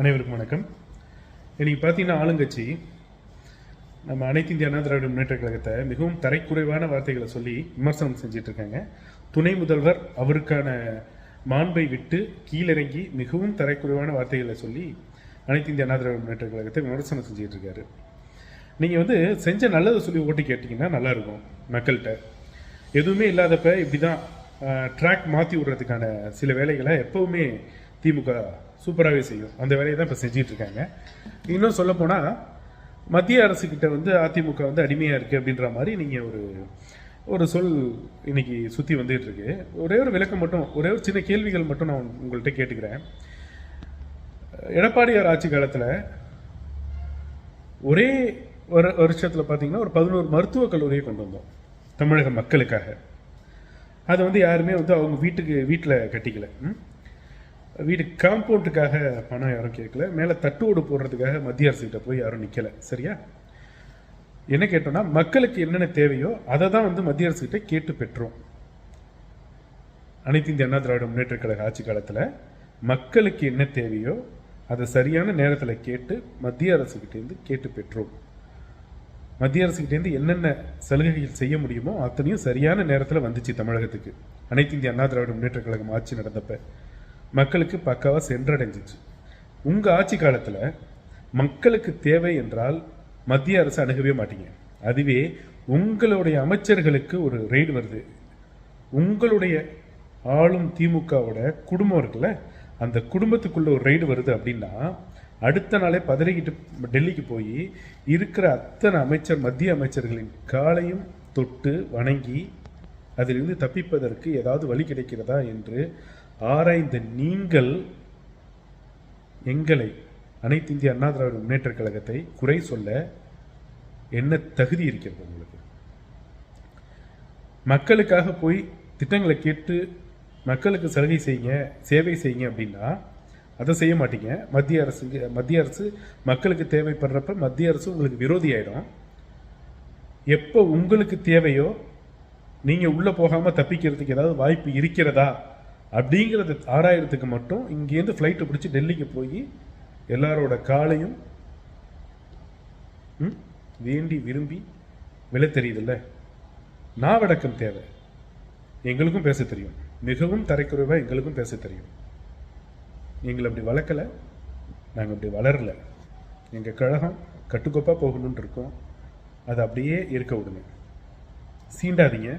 அனைவருக்கும் வணக்கம். இன்னைக்கு பார்த்தீங்கன்னா ஆளுங்கட்சி நம்ம அனைத்து இந்திய அண்ணா திராவிட முன்னேற்ற கழகத்தை மிகவும் தரைக்குறைவான வார்த்தைகளை சொல்லி விமர்சனம் செஞ்சுட்டு இருக்காங்க. துணை முதல்வர் அவருக்கான மாண்பை விட்டு கீழிறங்கி மிகவும் தரைக்குறைவான வார்த்தைகளை சொல்லி அனைத்து இந்திய அண்ணா திராவிட முன்னேற்ற கழகத்தை விமர்சனம் செஞ்சுட்டு இருக்காரு. நீங்கள் செஞ்ச நல்லதை சொல்லி ஓட்டு கேட்டிங்கன்னா நல்லாயிருக்கும். மக்கள்கிட்ட எதுவுமே இல்லாதப்ப இப்படி தான் ட்ராக் மாற்றி விடுறதுக்கான சில வேலைகளை எப்போவுமே திமுக சூப்பராகவே செய்யும். அந்த வேலையை தான் இப்போ செஞ்சிட்டு இருக்காங்க. இன்னும் சொல்லப்போனால் மத்திய அரசுக்கிட்ட அதிமுக அடிமையாக இருக்குது அப்படின்ற மாதிரி நீங்கள் ஒரு சொல் இன்னைக்கு சுற்றி வந்துகிட்டு இருக்கு. ஒரே ஒரு விளக்கம் மட்டும், ஒரே ஒரு சின்ன கேள்விகள் மட்டும் நான் உங்கள்கிட்ட கேட்டுக்கிறேன். எடப்பாடியார் ஆட்சி காலத்தில் ஒரே வருஷத்தில் பார்த்தீங்கன்னா ஒரு 11 மருத்துவக் கல்லூரியை கொண்டு வந்தோம் தமிழக மக்களுக்காக. அதை யாருமே அவங்க வீட்டில் கட்டிக்கல. வீடு காம்பவுண்டுக்காக பணம் யாரும் கேட்கல. மேலே தட்டுவோடு போடுறதுக்காக மத்திய அரசுகிட்ட போய் யாரும் நிற்கலை. சரியா? என்ன கேட்டோம்னா மக்களுக்கு என்னென்ன தேவையோ அதை தான் மத்திய அரசுகிட்ட கேட்டு பெற்றோம். அனைத்து இந்திய அண்ணா திராவிட முன்னேற்ற கழக ஆட்சி காலத்தில் மக்களுக்கு என்ன தேவையோ அதை சரியான நேரத்தில் கேட்டு மத்திய அரசுகிட்டேருந்து கேட்டு பெற்றோம். மத்திய அரசுகிட்டேருந்து என்னென்ன சலுகைகள் செய்ய முடியுமோ அத்தனையும் சரியான நேரத்தில் வந்துச்சு தமிழகத்துக்கு. அனைத்து இந்திய அண்ணா திராவிட முன்னேற்ற கழகம் ஆட்சி நடந்தப்ப மக்களுக்கு பக்காவாக சென்றடைஞ்சிச்சு. உங்கள் ஆட்சி காலத்தில் மக்களுக்கு தேவை என்றால் மத்திய அரசு அணுகவே மாட்டீங்க. அதுவே உங்களுடைய அமைச்சர்களுக்கு ஒரு ரெய்டு வருது, உங்களுடைய ஆளும் திமுகவோட குடும்பம் இருக்குல்ல, அந்த குடும்பத்துக்குள்ள ஒரு ரெய்டு வருது அப்படின்னா அடுத்த நாளே பதறிக்கிட்டு டெல்லிக்கு போய் இருக்கிற அத்தனை மத்திய அமைச்சர்களின் காலையும் தொட்டு வணங்கி அதிலிருந்து தப்பிப்பதற்கு ஏதாவது வழி கிடைக்கிறதா என்று ஆராய்ந்த நீங்கள் எங்களை அனைத்து இந்திய அண்ணா திராவிட முன்னேற்ற கழகத்தை குறை சொல்ல என்ன தகுதி இருக்கிறது உங்களுக்கு? மக்களுக்காக போய் திட்டங்களை கேட்டு மக்களுக்கு சலுகை செய்யுங்க, சேவை செய்யுங்க அப்படின்னா அதை செய்ய மாட்டீங்க. மத்திய அரசு மக்களுக்கு தேவைப்படுறப்ப மத்திய அரசு உங்களுக்கு விரோதி ஆயிடும். எப்போ உங்களுக்கு தேவையோ நீங்கள் உள்ளே போகாமல் தப்பிக்கிறதுக்கு ஏதாவது வாய்ப்பு இருக்கிறதா அப்படிங்கிறத ஆராயறதுக்கு மட்டும் இங்கேருந்து ஃப்ளைட்டை பிடிச்சி டெல்லிக்கு போய் எல்லாரோட காலையும் வேண்டி விரும்பி விலை தெரியுதில்ல. நாவடக்கம் தேவை. எங்களுக்கும் பேச தெரியும், மிகவும் தரைக்குறைவாக எங்களுக்கும் பேச தெரியும். எங்களை அப்படி வளர்க்கலை, நாங்கள் அப்படி வளரலை. எங்கள் கழகம் கட்டுக்கோப்பாக போகணுன்னு இருக்கோம். அதை அப்படியே இருக்க விடுங்க, சீண்டாதீங்க.